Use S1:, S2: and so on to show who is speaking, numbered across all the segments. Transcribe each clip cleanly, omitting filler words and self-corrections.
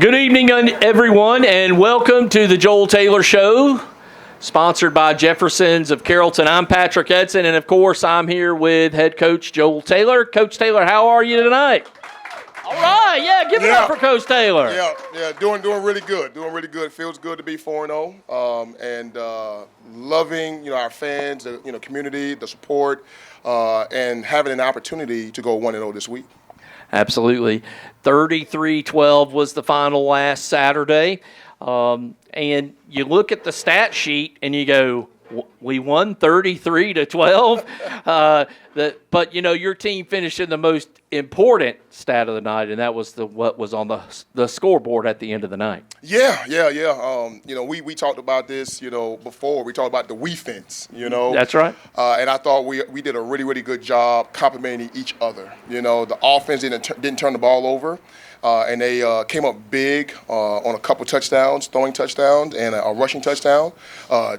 S1: Good evening, everyone, and welcome to the Joel Taylor Show, sponsored by Jefferson's of Carrollton. I'm Patrick Edson, and of course, I'm here with head coach Joel Taylor. Coach Taylor, how are you tonight? All right, give it up for Coach Taylor.
S2: Doing really good. Feels good to be 4-0, and loving our fans, the community, the support, and having an opportunity to go 1-0 this week.
S1: Absolutely. 33-12 was the final last Saturday. And you look at the stat sheet and you go, we won 33-12. But your team finished in the most important stat of the night, and that was what was on the scoreboard at the end of the night.
S2: Yeah. We talked about this, before. We talked about the we-fence,
S1: That's right.
S2: And I thought we did a really, really good job complimenting each other. The offense didn't turn the ball over. And they came up big on a couple touchdowns, throwing touchdowns, and a rushing touchdown.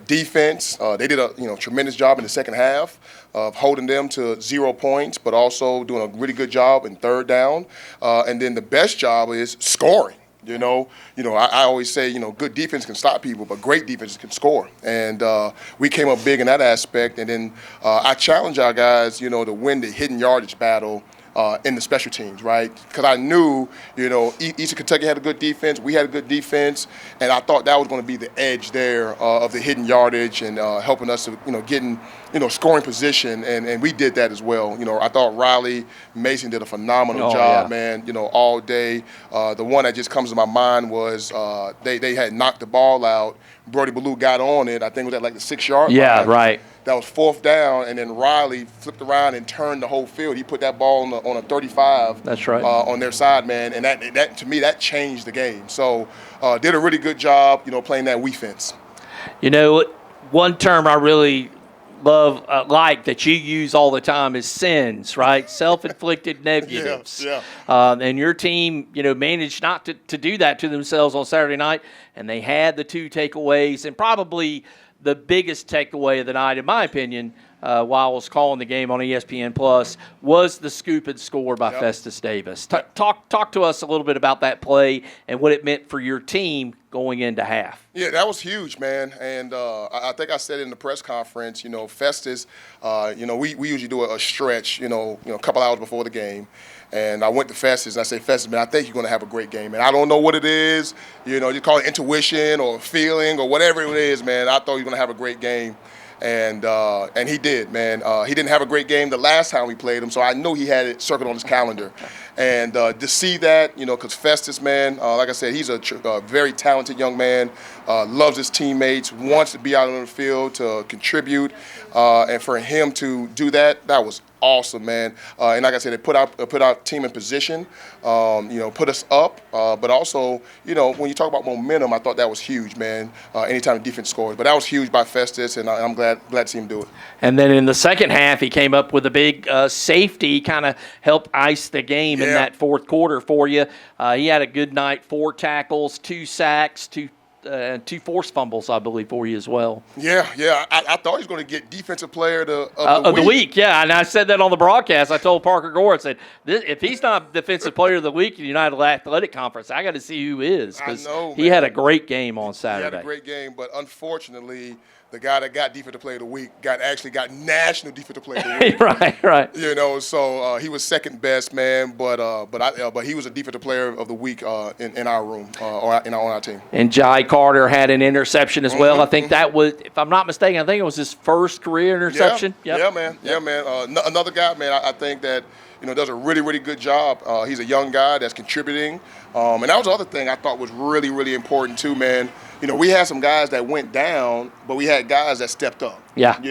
S2: Defense, they did a tremendous job in the second half of holding them to 0 points, but also doing a really good job in third down. And then the best job is scoring. I always say, good defense can stop people, but great defense can score. And we came up big in that aspect. And then I challenge our guys, to win the hidden yardage battle in the special teams, right? Because I knew, Eastern Kentucky had a good defense. We had a good defense. And I thought that was going to be the edge there of the hidden yardage and helping us to, get in, scoring position. And we did that as well. I thought Riley Mason did a phenomenal job, man, all day. The one that just comes to my mind was they had knocked the ball out. Brody Ballou got on it. I think it was at like the 6-yard line.
S1: Yeah, right.
S2: That was fourth down, and then Riley flipped around and turned the whole field. He put that ball on a 35.
S1: That's right.
S2: On their side, man, and that to me that changed the game. So did a really good job, playing that we-fence.
S1: One term I really love, that you use all the time is sins, right? Self-inflicted negatives.
S2: Yeah.
S1: And your team, managed not to do that to themselves on Saturday night, and they had the 2 takeaways, and probably the biggest takeaway of the night, in my opinion, while I was calling the game on ESPN Plus, was the scoop and score by Festus Davis. Talk to us a little bit about that play and what it meant for your team going into half.
S2: Yeah, that was huge, man. And I think I said in the press conference, Festus, we usually do a stretch, a couple hours before the game. And I went to Festus, and I said, Festus, man, I think you're going to have a great game. And I don't know what it is. You call it intuition or feeling or whatever it is, man. I thought you were going to have a great game. And he did, man. He didn't have a great game the last time we played him, so I knew he had it circled on his calendar. And to see that, because Festus, man, like I said, he's a very talented young man, loves his teammates, wants to be out on the field to contribute. And for him to do that was awesome, man. And like I said, it put our team in position, put us up. But also, when you talk about momentum, I thought that was huge, man. Anytime the defense scores. But that was huge by Festus, and I'm glad to see him do it.
S1: And then in the second half, he came up with a big safety, kind of helped ice the game in that fourth quarter for you. He had a good night, 4 tackles, 2 sacks, 2 forced fumbles, I believe, for you as well.
S2: Yeah. I thought he was going to get Defensive Player
S1: of the week. Yeah, and I said that on the broadcast. I told Parker Gore, I said, if he's not Defensive Player of the Week in the United Athletic Conference, I got to see who is, because he had a great game on Saturday.
S2: He had a great game, but unfortunately, the guy that got Defensive Player of the Week actually got National Defensive Player of the Week.
S1: right.
S2: So he was second best, man. But he was a Defensive Player of the Week in our room on our team.
S1: And Jai Carter had an interception as well. I think that was, if I'm not mistaken, I think it was his first career interception.
S2: Yeah, man. Another guy, man. I think that does a really, really good job. He's a young guy that's contributing. And that was the other thing I thought was really, really important too, man. We had some guys that went down, but we had guys that stepped up.
S1: Yeah.
S2: We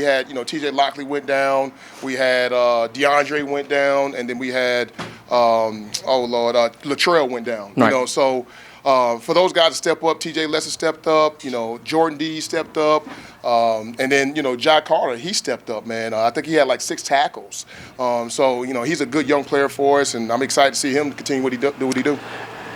S2: had, T.J. Lockley went down. We had DeAndre went down, and then we had, Latrell went down.
S1: Right.
S2: So for those guys to step up, T.J. Lesser stepped up. Jordan D stepped up, and then Jai Carter, he stepped up, man. I think he had like 6 tackles. So he's a good young player for us, and I'm excited to see him continue what he do.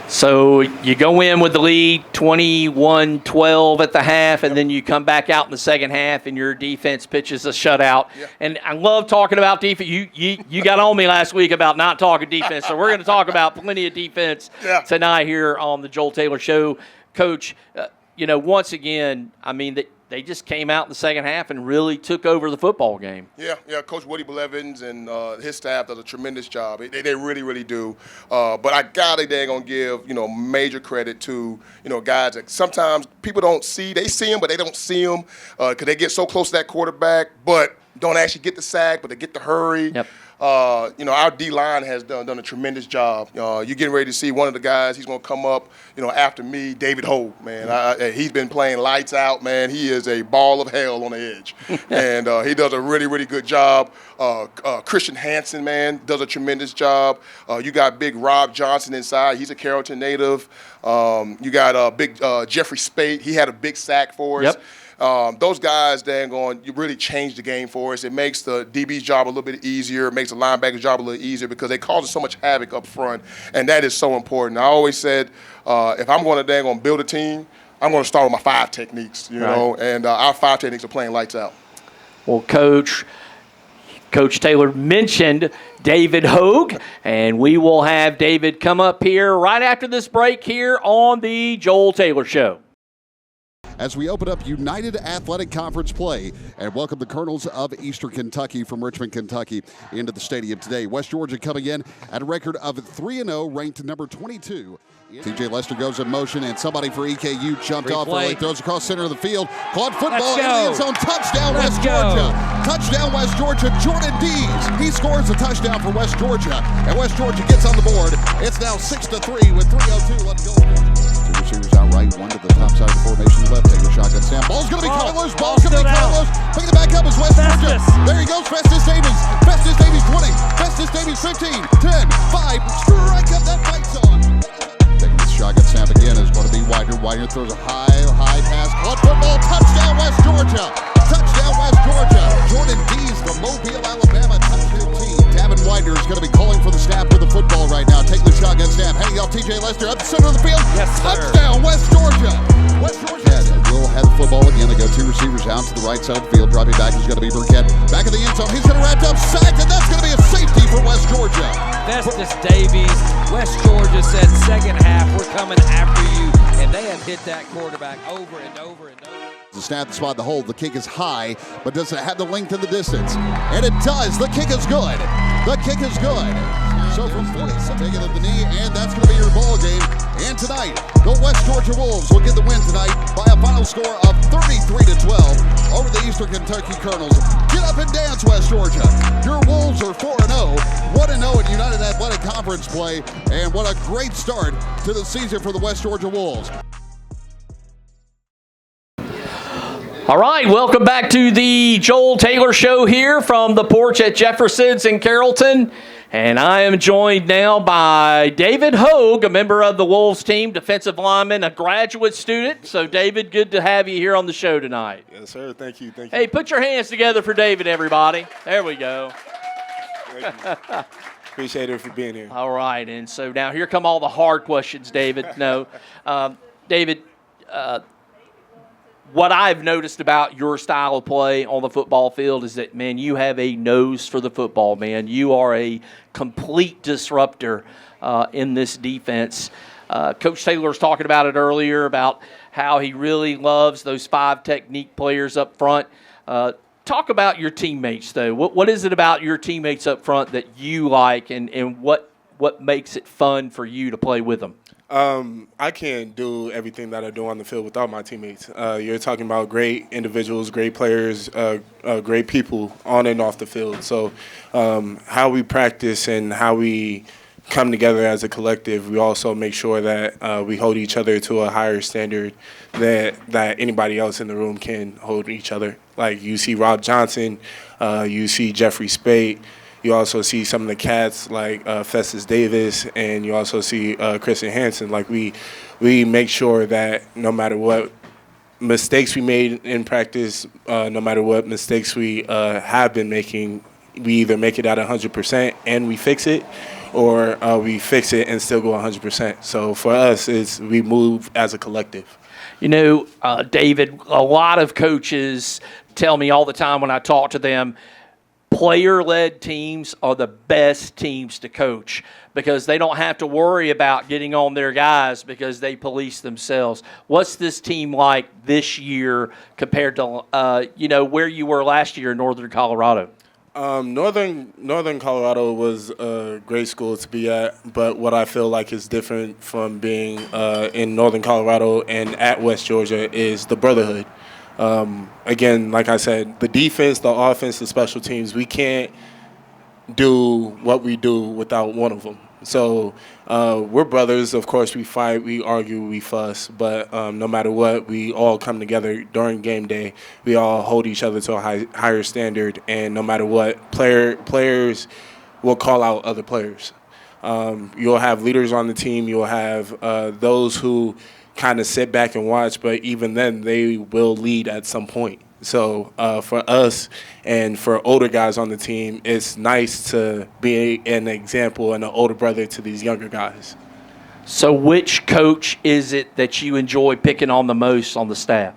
S1: So you go in with the lead, 21-12 at the half, and then you come back out in the second half, and your defense pitches a shutout. Yeah. And I love talking about defense. You got on me last week about not talking defense, so we're going to talk about plenty of defense tonight here on the Joel Taylor Show. Coach, once again, I mean, they just came out in the second half and really took over the football game.
S2: Yeah. Coach Woody Blevins and his staff does a tremendous job. They really, really do. But I gotta gonna give major credit to guys that sometimes people don't see. They see them, but they don't see them because they get so close to that quarterback, but don't actually get the sack, but they get the hurry.
S1: Yep.
S2: Our D-line has done a tremendous job. You're getting ready to see one of the guys. He's going to come up, after me, David Hogue, man. He's been playing lights out, man. He is a ball of hell on the edge. And he does a really, really good job. Christian Hansen, man, does a tremendous job. You got big Rob Johnson inside. He's a Carrollton native. You got big Jeffrey Spate. He had a big sack for us.
S1: Yep.
S2: Those guys, you really change the game for us. It makes the DB's job a little bit easier. It makes the linebacker's job a little easier because they cause so much havoc up front, and that is so important. I always said, if I'm going to build a team, I'm going to start with my 5 techniques, know, and our 5 techniques are playing lights out.
S1: Well, Coach Taylor mentioned David Hogue, and we will have David come up here right after this break here on the Joel Taylor Show.
S3: As we open up United Athletic Conference play and welcome the Colonels of Eastern Kentucky from Richmond, Kentucky into the stadium today. West Georgia coming in at a record of 3-0, ranked number 22. TJ Lester goes in motion, and somebody for EKU jumped off early, throws across center of the field. Caught football in the end zone. Touchdown, West Georgia. Touchdown, West Georgia. Jordan Dees. He scores a touchdown for West Georgia, and West Georgia gets on the board. It's now 6-3 with 3:02 left to go. Two receivers out right, one to the top side of the formation left. Take a shotgun snap. Ball's going to be Carlos. Ball's going to be Carlos. Picking it back up is West Georgia. There he goes, Festus Davies. Festus Davies 20. Festus Davies 15. 10. 5. Strike up, that fight's on. Taking the shotgun snap again is going to be Widener. Widener throws a high pass. Caught football. Touchdown, West Georgia. Touchdown, West Georgia. Jordan Dees from Mobile, Alabama. Touch 15. Davin Widener is going to be calling for the snap with the football right now. Taking the shotgun snap. Hanging off TJ Lester up the center of the field.
S1: Yes,
S3: touchdown, West Georgia. West Georgia will have the football again. They go 2 receivers out to the right side of the field. Dropping back is going to be Burkett. Back of the end zone. He's going to wrap up, sacked, and that's going to be a safety for West Georgia.
S4: Festus Davies. West Georgia said second half, we're coming after you. And they have hit that quarterback over and over and over.
S3: The snap, the spot, the hold. The kick is high, but does it have the length and the distance? And it does. The kick is good. The kick is good. So from 40, taking it at the knee, and that's going to be your ball game. And tonight, the West Georgia Wolves will get the win tonight by a final score of 33-12 over the Eastern Kentucky Colonels. Get up and dance, West Georgia. Your Wolves are 4-0, 1-0 in United Athletic Conference play, and what a great start to the season for the West Georgia Wolves.
S1: All right, welcome back to the Joel Taylor Show here from the porch at Jefferson's in Carrollton. And I am joined now by David Hogue, a member of the Wolves team, defensive lineman, a graduate student. So, David, good to have you here on the show tonight.
S5: Yes, sir. Thank you.
S1: Hey, put your hands together for David, everybody. There we go.
S5: Thank you. Appreciate it for being here.
S1: All right, and so now here come all the hard questions, David. No, David, what I've noticed about your style of play on the football field is that, man, you have a nose for the football, man. You are a complete disruptor in this defense. Coach Taylor was talking about it earlier, about how he really loves those 5 technique players up front. Talk about your teammates, though. What is it about your teammates up front that you like, and what makes it fun for you to play with them?
S5: I can't do everything that I do on the field without my teammates. You're talking about great individuals, great players, great people on and off the field. So how we practice and how we come together as a collective, we also make sure that we hold each other to a higher standard that anybody else in the room can hold each other. Like you see Rob Johnson, you see Jeffrey Spate. You also see some of the cats like Festus Davis, and you also see Christian Hansen. Like we make sure that no matter what mistakes we made in practice, no matter what mistakes we have been making, we either make it at 100% and we fix it, or we fix it and still go 100%. So for us, we move as a collective.
S1: You know, David, a lot of coaches tell me all the time when I talk to them, player-led teams are the best teams to coach because they don't have to worry about getting on their guys because they police themselves. What's this team like this year compared to, where you were last year in Northern Colorado?
S5: Northern Colorado was a great school to be at, but what I feel like is different from being in Northern Colorado and at West Georgia is the brotherhood. Again, like I said, the defense, the offense, the special teams, we can't do what we do without one of them. So we're brothers. Of course, we fight, we argue, we fuss, but no matter what, we all come together during game day. We all hold each other to a higher standard, and no matter what, players will call out other players. You'll have leaders on the team. You'll have those who kind of sit back and watch, but even then, they will lead at some point. So for us and for older guys on the team, it's nice to be an example and an older brother to these younger guys.
S1: So which coach is it that you enjoy picking on the most on the staff?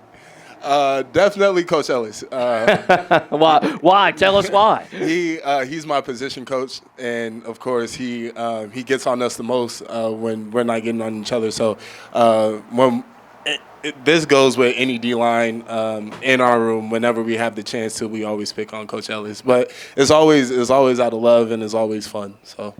S5: Definitely Coach Ellis.
S1: Why? Why? Tell us why.
S5: He's my position coach, and of course he gets on us the most when we're not getting on each other. So this goes with any D-line in our room. Whenever we have the chance to, we always pick on Coach Ellis. But it's always out of love, and it's always fun. So.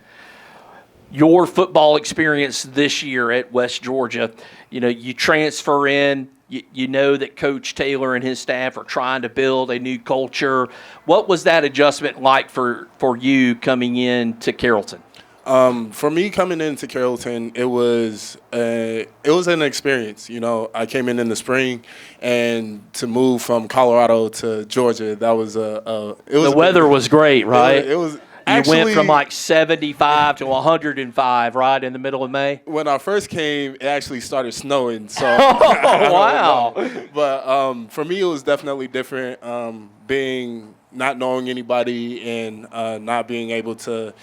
S1: Your football experience this year at West Georgia, you transfer in. You know that Coach Taylor and his staff are trying to build a new culture. What was that adjustment like for you coming in to Carrollton?
S5: For me coming into Carrollton, it was an experience. I came in the spring, and to move from Colorado to Georgia, that was the
S1: weather was great, right?
S5: It was.
S1: You went from like 75 to 105, right, in the middle of May?
S5: When I first came, it actually started snowing. So
S1: wow.
S5: But for me, it was definitely different, not knowing anybody and not being able to,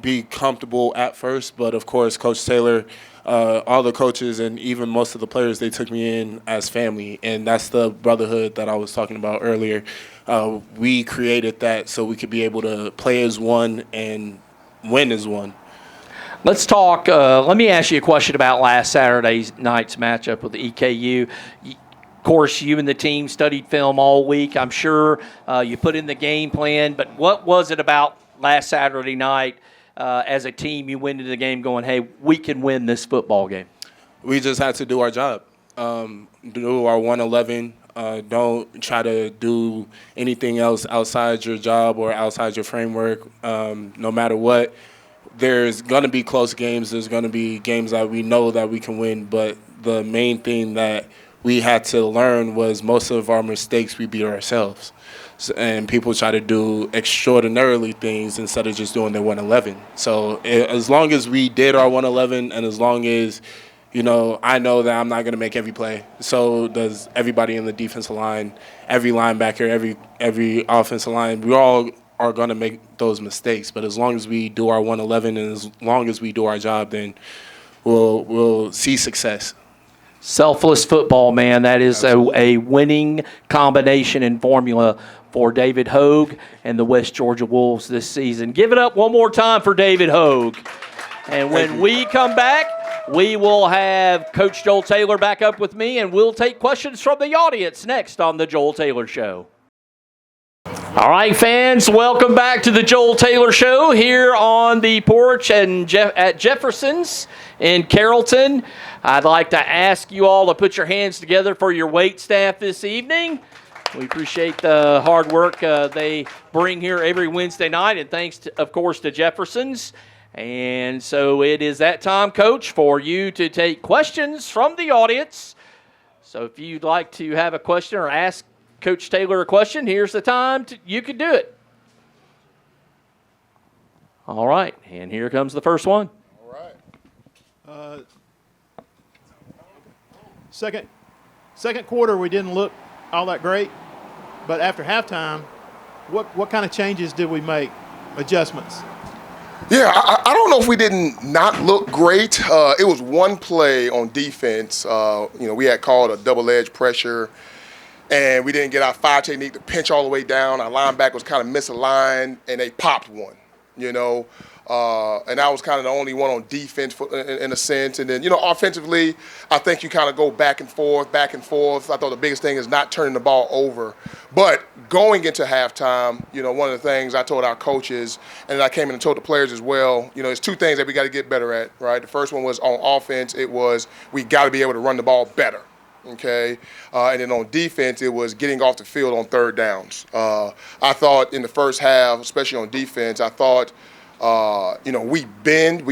S5: be comfortable at first. But, of course, Coach Taylor, all the coaches and even most of the players, they took me in as family. And that's the brotherhood that I was talking about earlier. We created that so we could be able to play as one and win as one.
S1: Let's talk. Let me ask you a question about last Saturday night's matchup with the EKU. Of course, you and the team studied film all week. I'm sure you put in the game plan. But what was it about last Saturday night as a team you went into the game going, hey, we can win this football game?
S5: We just had to do our job, do our 111. Don't try to do anything else outside your job or outside your framework. No matter what, there's going to be close games. There's going to be games that we know that we can win. But the main thing that we had to learn was most of our mistakes we beat ourselves. And people try to do extraordinarily things instead of just doing their 111. So as long as we did our 111 and as long as I know that I'm not going to make every play. So does everybody in the defensive line, every linebacker, every offensive line. We all are going to make those mistakes. But as long as we do our 111 and as long as we do our job, then we'll see success.
S1: Selfless football, man. That is a winning combination and formula for David Hogue and the West Georgia Wolves this season. Give it up one more time for David Hogue. And when we come back, we will have Coach Joel Taylor back up with me, and we'll take questions from the audience next on The Joel Taylor Show. All right, fans, welcome back to The Joel Taylor Show here on the porch at Jefferson's in Carrollton. I'd like to ask you all to put your hands together for your wait staff this evening. We appreciate the hard work they bring here every Wednesday night, and thanks, of course, to Jefferson's. And so it is that time, Coach, for you to take questions from the audience. So if you'd like to have a question or ask Coach Taylor a question, here's the time you can do it. All right, and here comes the first one.
S2: All right.
S6: Second quarter, we didn't look all that great, but after halftime, what kind of changes did we make, adjustments?
S2: Yeah, I don't know if we didn't not look great. It was one play on defense. We had called a double-edge pressure, and we didn't get our 5 technique to pinch all the way down. Our linebacker was kind of misaligned, and they popped one, and that was kind of the only one on defense in a sense. And then, offensively, I think you kind of go back and forth, back and forth. I thought the biggest thing is not turning the ball over. But going into halftime, one of the things I told our coaches, and I came in and told the players as well, it's 2 things that we got to get better at, right? The first one was on offense. It was we got to be able to run the ball better. Okay, and then on defense, it was getting off the field on 3rd downs. I thought in the first half, especially on defense, I thought, we bend.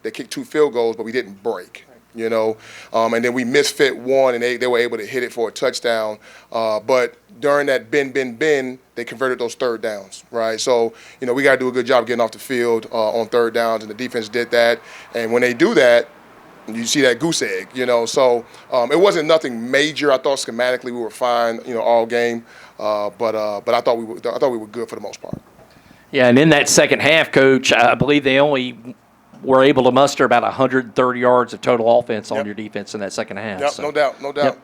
S2: They kicked 2 field goals, but we didn't break. And then we misfit one, and they were able to hit it for a touchdown. But during that bend, they converted those 3rd downs, right? So, we got to do a good job getting off the field on 3rd downs, and the defense did that. And when they do that, you see that goose egg, So it wasn't nothing major. I thought schematically we were fine, all game. But I thought we were good for the most part.
S1: Yeah, and in that second half, Coach, I believe they only were able to muster about 130 yards of total offense on your defense in that second half.
S2: Yep,
S1: so.
S2: no doubt.
S1: Yep.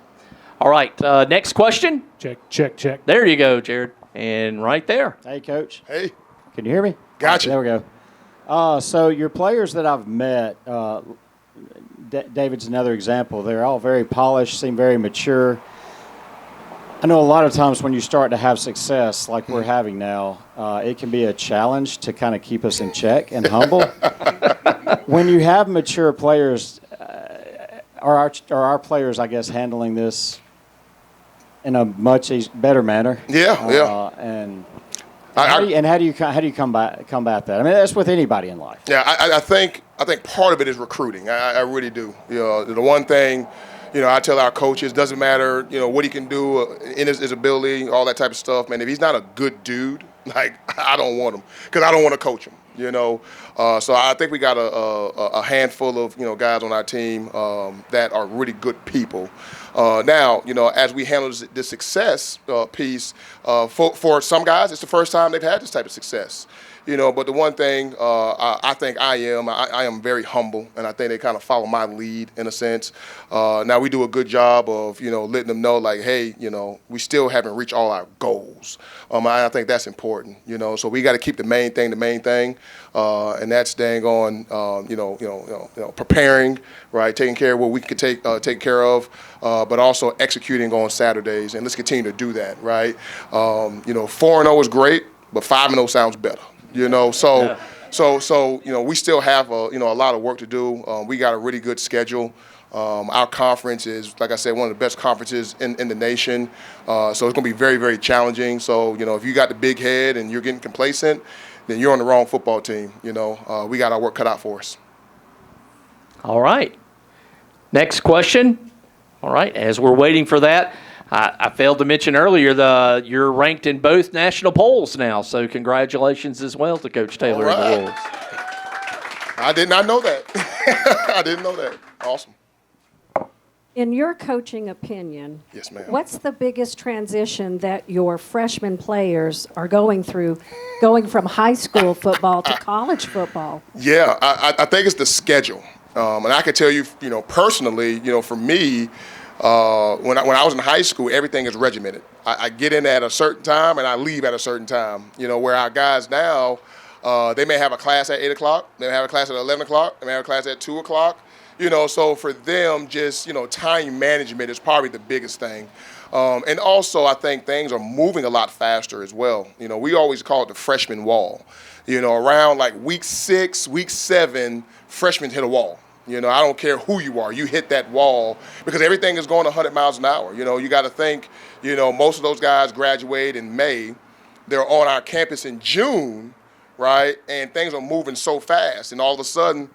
S1: All right, next question.
S6: Check.
S1: There you go, Jared. And right there.
S7: Hey, Coach.
S2: Hey.
S7: Can you hear me?
S2: Gotcha.
S7: There we go. So your players that I've met, David's another example. They're all very polished, seem very mature. I know a lot of times when you start to have success like we're having now, it can be a challenge to kind of keep us in check and humble. When you have mature players, are our players, I guess, handling this in a much better manner?
S2: Yeah.
S7: And how do you combat that? I mean, that's with anybody in life.
S2: Yeah, I think part of it is recruiting. I really do. The one thing, I tell our coaches, doesn't matter, what he can do in his ability, all that type of stuff. Man, if he's not a good dude, I don't want him because I don't want to coach him. So I think we got a handful of guys on our team that are really good people. Now, as we handle the success piece, for some guys, it's the first time they've had this type of success. But the one thing I think I am very humble, and I think they kind of follow my lead in a sense. Now we do a good job of letting them know hey, we still haven't reached all our goals. I think that's important. So we got to keep the main thing, and that's dang on preparing, right, taking care of what we can take care of, but also executing on Saturdays, and let's continue to do that, right? 4-0 is great, but 5-0 sounds better. So we still have a lot of work to do. We got a really good schedule. Our conference is, like I said, one of the best conferences in the nation. So it's going to be very, very challenging. So, if you got the big head and you're getting complacent, then you're on the wrong football team. We got our work cut out for us.
S1: All right. Next question. All right, as we're waiting for that, I failed to mention earlier you're ranked in both national polls now, so congratulations as well to Coach Taylor and the Wolves.
S2: I did not know that. I didn't know that. Awesome.
S8: In your coaching opinion,
S2: yes, ma'am,
S8: what's the biggest transition that your freshman players are going through, going from high school football to college football?
S2: Yeah, I think it's the schedule. And I can tell you, personally, for me, when I was in high school, everything is regimented. I get in at a certain time and I leave at a certain time. Where our guys now, they may have a class at 8 o'clock, they may have a class at 11 o'clock, they may have a class at 2 o'clock. So for them, just, time management is probably the biggest thing. And also, I think things are moving a lot faster as well. We always call it the freshman wall. Around like week 6, week 7, freshmen hit a wall. I don't care who you are, you hit that wall because everything is going 100 miles an hour. You got to think, most of those guys graduate in May. They're on our campus in June, right? And things are moving so fast. And all of a sudden,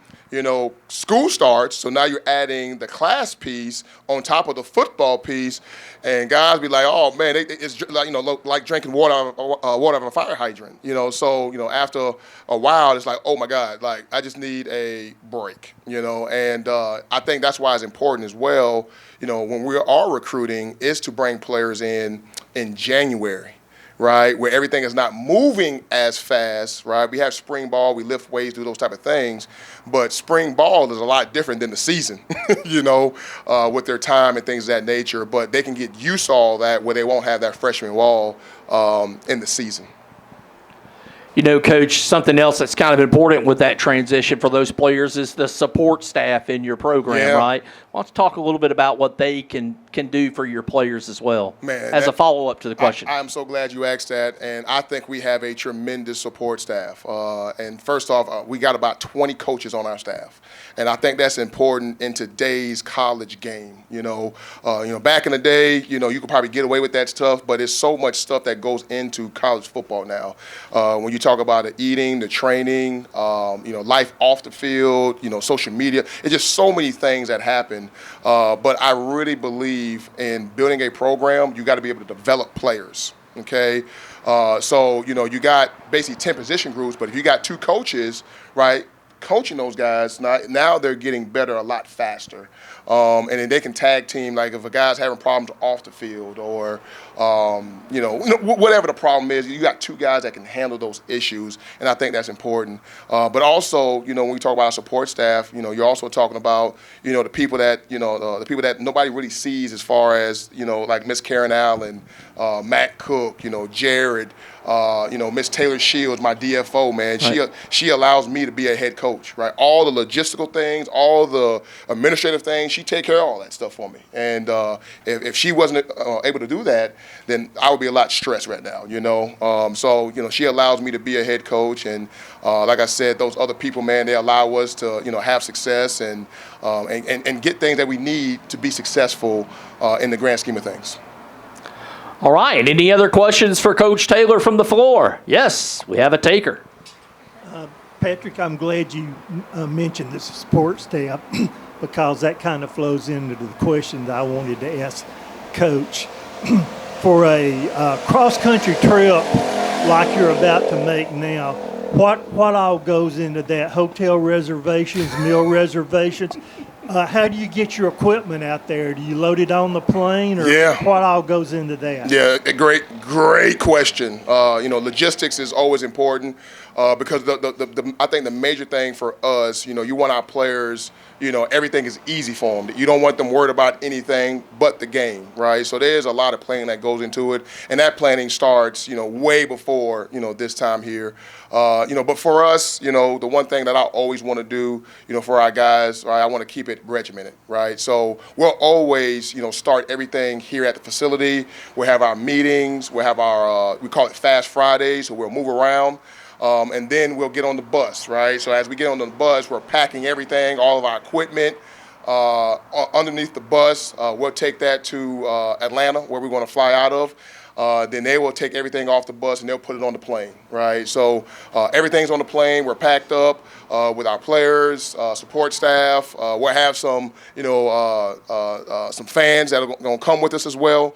S2: school starts, so now you're adding the class piece on top of the football piece, and guys be like, oh man, it's like like drinking water out of a fire hydrant. So after a while, it's like, oh my God, like I just need a break. And I think that's why it's important as well. When we are recruiting, is to bring players in January. right, where everything is not moving as fast, right? We have spring ball, we lift weights, do those type of things, but spring ball is a lot different than the season, with their time and things of that nature. But they can get used to all that where they won't have that freshman wall in the season.
S1: Coach, something else that's kind of important with that transition for those players is the support staff in your program, right? Why don't you talk a little bit about what they can do for your players as well, as a follow-up to the question.
S2: I'm so glad you asked that, and I think we have a tremendous support staff. And first off, we got about 20 coaches on our staff, and I think that's important in today's college game. Back in the day, you could probably get away with that stuff, but it's so much stuff that goes into college football now. When you talk about the eating, the training, life off the field, social media, it's just so many things that happen. But I really believe in building a program, you got to be able to develop players, okay? So, you got basically 10 position groups, but if you got 2 coaches, right, coaching those guys, now they're getting better a lot faster. And then they can tag team, like if a guy's having problems off the field or, whatever the problem is, you got 2 guys that can handle those issues, and I think that's important. But also, when we talk about our support staff, you're also talking about, the people that, the people that nobody really sees as far as, like Miss Karen Allen, Matt Cook, Jared, Miss Taylor Shields, my DFO, man. Right. She allows me to be a head coach, right? All the logistical things, all the administrative things, she take care of all that stuff for me. And if she wasn't able to do that, then I would be a lot stressed right now, So, she allows me to be a head coach. And like I said, those other people, man, they allow us to, have success and get things that we need to be successful in the grand scheme of things.
S1: All right. Any other questions for Coach Taylor from the floor? Yes, we have a taker.
S9: Patrick, I'm glad you mentioned the support staff because that kind of flows into the question that I wanted to ask Coach. For a cross-country trip like you're about to make now, what all goes into that? Hotel reservations, meal reservations? How do you get your equipment out there? Do you load it on the plane, or what all goes into that?
S2: Yeah, a great question. Logistics is always important because I think the major thing for us, you want our players, everything is easy for them. You don't want them worried about anything but the game, right? So there's a lot of planning that goes into it, and that planning starts, way before, this time here. But for us, the one thing that I always want to do, for our guys, right, I want to keep it regimented, right? So we'll always, start everything here at the facility. We'll have our meetings. We'll have our, we call it Fast Fridays, so we'll move around. And then we'll get on the bus, right? So as we get on the bus, we're packing everything, all of our equipment underneath the bus. We'll take that to Atlanta, where we're going to fly out of. Then they will take everything off the bus and they'll put it on the plane, right? So everything's on the plane. We're packed up with our players, support staff. We'll have some, some fans that are going to come with us as well.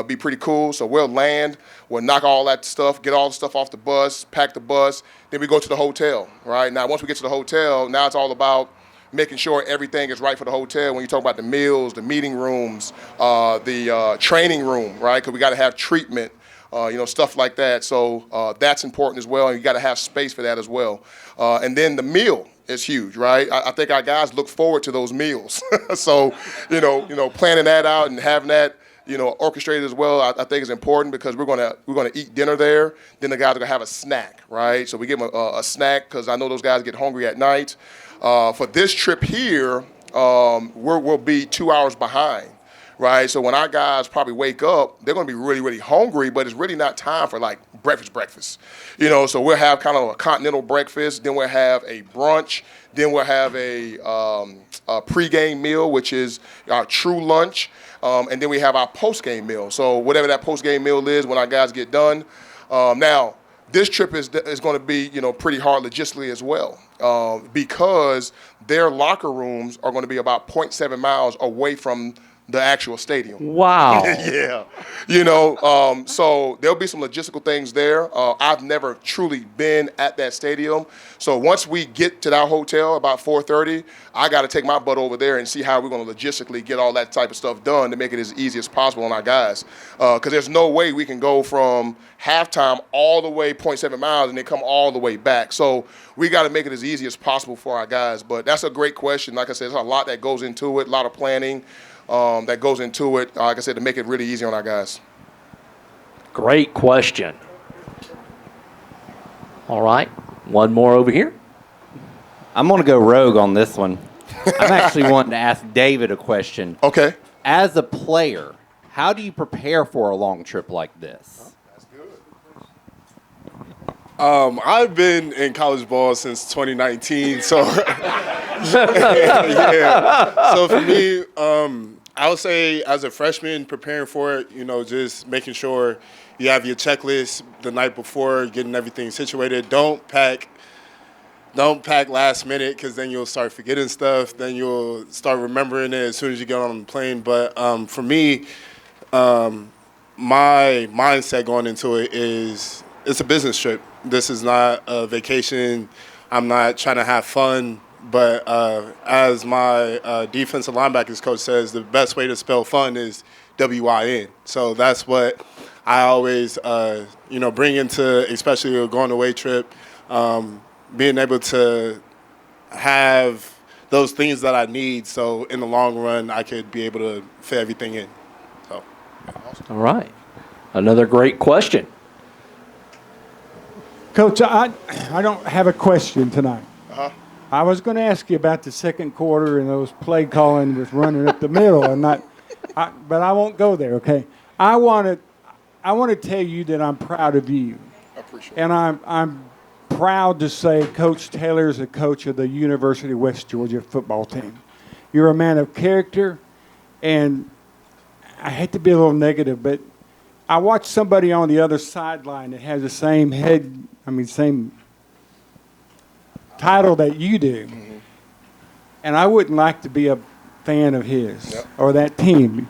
S2: Be pretty cool. So we'll land. We'll knock all that stuff, get all the stuff off the bus, pack the bus. Then we go to the hotel, right? Now, once we get to the hotel, now it's all about making sure everything is right for the hotel. When you talk about the meals, the meeting rooms, the training room, right? Because we got to have treatment, stuff like that. So that's important as well, and you got to have space for that as well. And then the meal is huge, right? I think our guys look forward to those meals. So, planning that out and having that, orchestrated as well, I think is important because we're gonna eat dinner there. Then the guys are gonna have a snack, right? So we give them a snack because I know those guys get hungry at night. For this trip here, we'll be 2 hours behind, right? So when our guys probably wake up, they're going to be really, really hungry, but it's really not time for like breakfast. So we'll have kind of a continental breakfast, then we'll have a brunch, then we'll have a pregame meal, which is our true lunch, and then we have our postgame meal. So whatever that postgame meal is when our guys get done. Now, this trip is going to be, pretty hard logistically as well, because their locker rooms are going to be about 0.7 miles away from the actual stadium.
S1: Wow.
S2: Yeah. So there'll be some logistical things there. I've never truly been at that stadium. So once we get to that hotel about 4:30, I got to take my butt over there and see how we're going to logistically get all that type of stuff done to make it as easy as possible on our guys. Because there's no way we can go from halftime all the way 0.7 miles and then come all the way back. So we got to make it as easy as possible for our guys. But that's a great question. Like I said, there's a lot that goes into it, a lot of planning. That goes into it, like I said, to make it really easy on our guys.
S1: Great question. All right, one more over here.
S10: I'm going to go rogue on this one. I'm actually wanting to ask David a question.
S2: Okay.
S10: As a player, how do you prepare for a long trip like this?
S5: I've been in college ball since 2019, so yeah. So for me, I would say as a freshman preparing for it, just making sure you have your checklist the night before, getting everything situated. Don't pack last minute, because then you'll start forgetting stuff. Then you'll start remembering it as soon as you get on the plane. But for me, my mindset going into it is it's a business trip. This is not a vacation. I'm not trying to have fun. But as my defensive linebackers coach says, the best way to spell fun is W-I-N. So that's what I always, bring into, especially a going away trip, being able to have those things that I need. So in the long run, I could be able to fit everything in. So.
S1: All right. Another great question.
S11: Coach, I don't have a question tonight.
S2: Uh-huh.
S11: I was going to ask you about the second quarter and those play calling with running up the middle, but I won't go there. Okay, I want to tell you that I'm proud of you.
S2: I appreciate it.
S11: And I'm proud to say Coach Taylor is a coach of the University of West Georgia football team. You're a man of character, and I hate to be a little negative, but I watched somebody on the other sideline that has the same same title that you do, and I wouldn't like to be a fan of his or that team.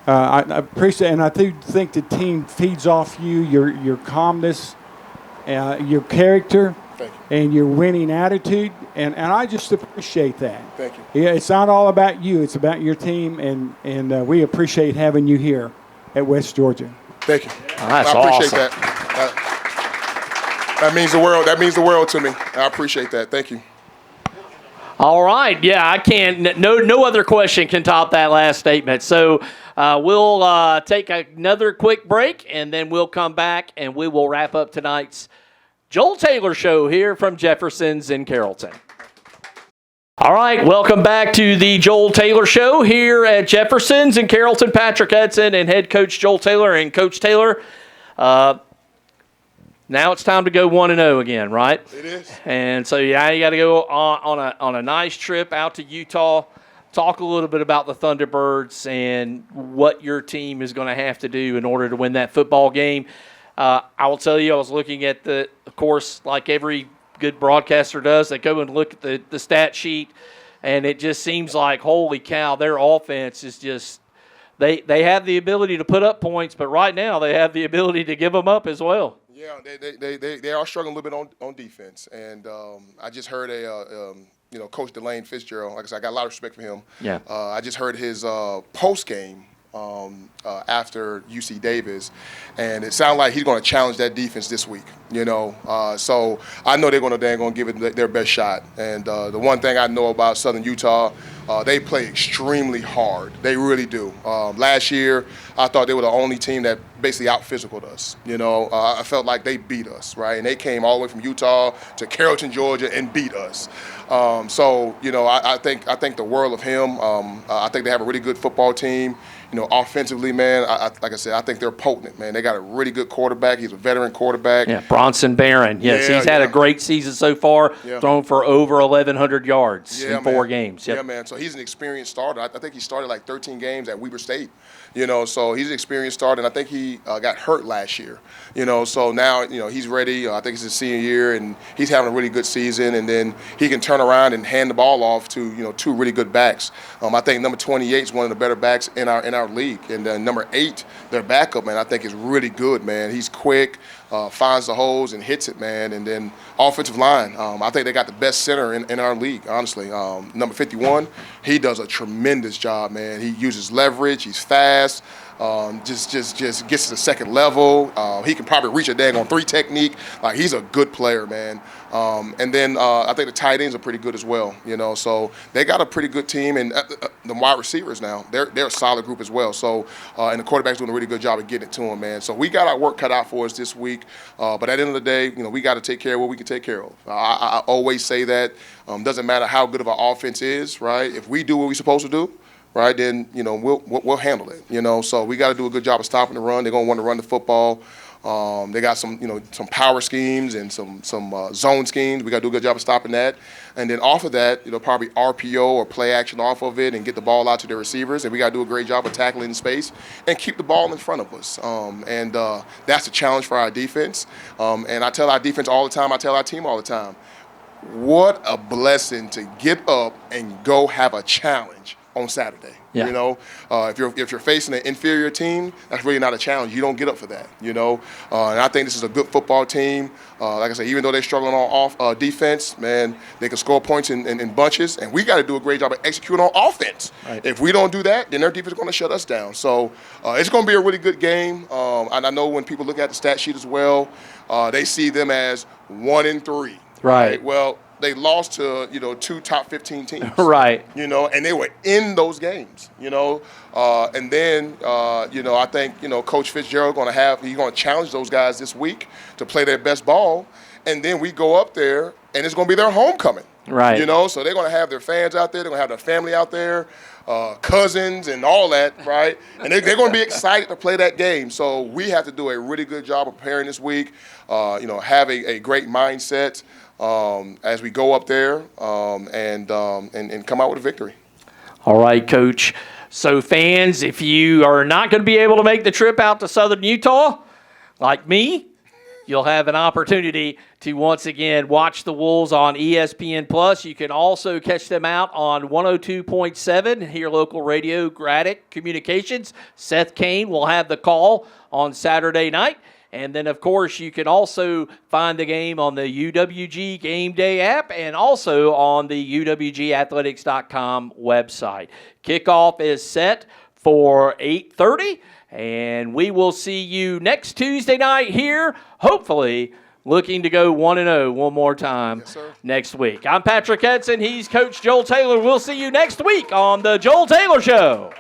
S11: I appreciate, and I do think the team feeds off you, your calmness, your character, and your winning attitude, and I just appreciate that.
S2: Thank you.
S11: Yeah, it's not all about you; it's about your team, and we appreciate having you here at West Georgia.
S2: Thank you.
S1: That's
S2: I appreciate
S1: awesome.
S2: that. That means the world. That means the world to me. I appreciate that. Thank you.
S1: All right. Yeah, I can't. No other question can top that last statement. So we'll take another quick break, and then we'll come back and we will wrap up tonight's Joel Taylor Show here from Jefferson's in Carrollton. All right, welcome back to the Joel Taylor Show here at Jefferson's in Carrollton. Patrick Hudson and head coach Joel Taylor. And Coach Taylor, now it's time to go 1-0 again, right?
S2: It is.
S1: And so, you got to go on a nice trip out to Utah. Talk a little bit about the Thunderbirds and what your team is going to have to do in order to win that football game. I will tell you, I was looking at of course, like every good broadcaster does, they go and look at the stat sheet, and it just seems like, holy cow, their offense is just they have the ability to put up points, but right now they have the ability to give them up as well.
S2: Yeah, they are struggling a little bit on defense, and I just heard Coach Delane Fitzgerald. Like I said, I got a lot of respect for him.
S1: Yeah.
S2: I just heard his post game after UC Davis, and it sounded like he's going to challenge that defense this week. So I know they're going to give it their best shot. And the one thing I know about Southern Utah, they play extremely hard. They really do. Last year, I thought they were the only team that basically out-physicaled us. I felt like they beat us, right? And they came all the way from Utah to Carrollton, Georgia, and beat us. I think the world of him. I think they have a really good football team. offensively, man, like I said, I think they're potent, man. They got a really good quarterback. He's a veteran quarterback.
S1: Yeah, Bronson Barron. Yes,
S2: Yeah,
S1: he's had
S2: yeah.
S1: a great season so far,
S2: Yeah.
S1: thrown for over 1,100 yards
S2: Yeah,
S1: in 4
S2: man.
S1: games. Yep.
S2: Yeah, man. So he's an experienced starter. I think he started like 13 games at Weber State. So he's an experienced starter, and I think he got hurt last year. So now he's ready. I think it's his senior year, and he's having a really good season. And then he can turn around and hand the ball off to 2 really good backs. I think number 28 is one of the better backs in our league, and number 8, their backup, man, I think is really good, man. He's quick. Finds the holes and hits it, man. And then offensive line, I think they got the best center in our league, honestly. Number 51, he does a tremendous job, man. He uses leverage. He's fast. Just gets to the second level. He can probably reach a daggone 3 technique. Like, he's a good player, man. And then I think the tight ends are pretty good as well. So they got a pretty good team, and the wide receivers now they're a solid group as well. So and the quarterback's doing a really good job of getting it to them, man. So we got our work cut out for us this week. But at the end of the day, we got to take care of what we can take care of. I always say that. Doesn't matter how good of an offense is, right? If we do what we're supposed to do, right, then we'll handle it. So we got to do a good job of stopping the run. They're gonna want to run the football. They got some power schemes and some zone schemes. We got to do a good job of stopping that. And then off of that, probably RPO or play action off of it and get the ball out to the receivers. And we got to do a great job of tackling in space and keep the ball in front of us. And that's the challenge for our defense. And I tell our defense all the time. I tell our team all the time. What a blessing to get up and go have a challenge on Saturday.
S1: Yeah.
S2: If you're facing an inferior team, that's really not a challenge. You don't get up for that. And I think this is a good football team. Like I said, even though they're struggling on defense, man, they can score points in bunches, and we got to do a great job of executing on offense. Right. If we don't do that, then their defense is going to shut us down. So it's going to be a really good game. And I know when people look at the stat sheet as well, they see them as 1-3.
S1: Right.
S2: Well, they lost to 2 top 15 teams.
S1: Right.
S2: And they were in those games. And then I think Coach Fitzgerald he's going to challenge those guys this week to play their best ball, and then we go up there and it's going to be their homecoming.
S1: Right.
S2: So they're going to have their fans out there, they're going to have their family out there, cousins and all that, right? And they're going to be excited to play that game. So we have to do a really good job of preparing this week. Have a great mindset as we go up there and come out with a victory.
S1: All right, Coach. So fans, if you are not going to be able to make the trip out to Southern Utah, like me, you'll have an opportunity to once again watch the Wolves on ESPN+. You can also catch them out on 102.7 here, local radio, Braddock Communications. Seth Kane will have the call on Saturday night. And then, of course, you can also find the game on the UWG Game Day app and also on the UWGathletics.com website. Kickoff is set for 8:30, and we will see you next Tuesday night here, hopefully looking to go 1-0 one more time next week. I'm Patrick Edson. He's Coach Joel Taylor. We'll see you next week on The Joel Taylor Show.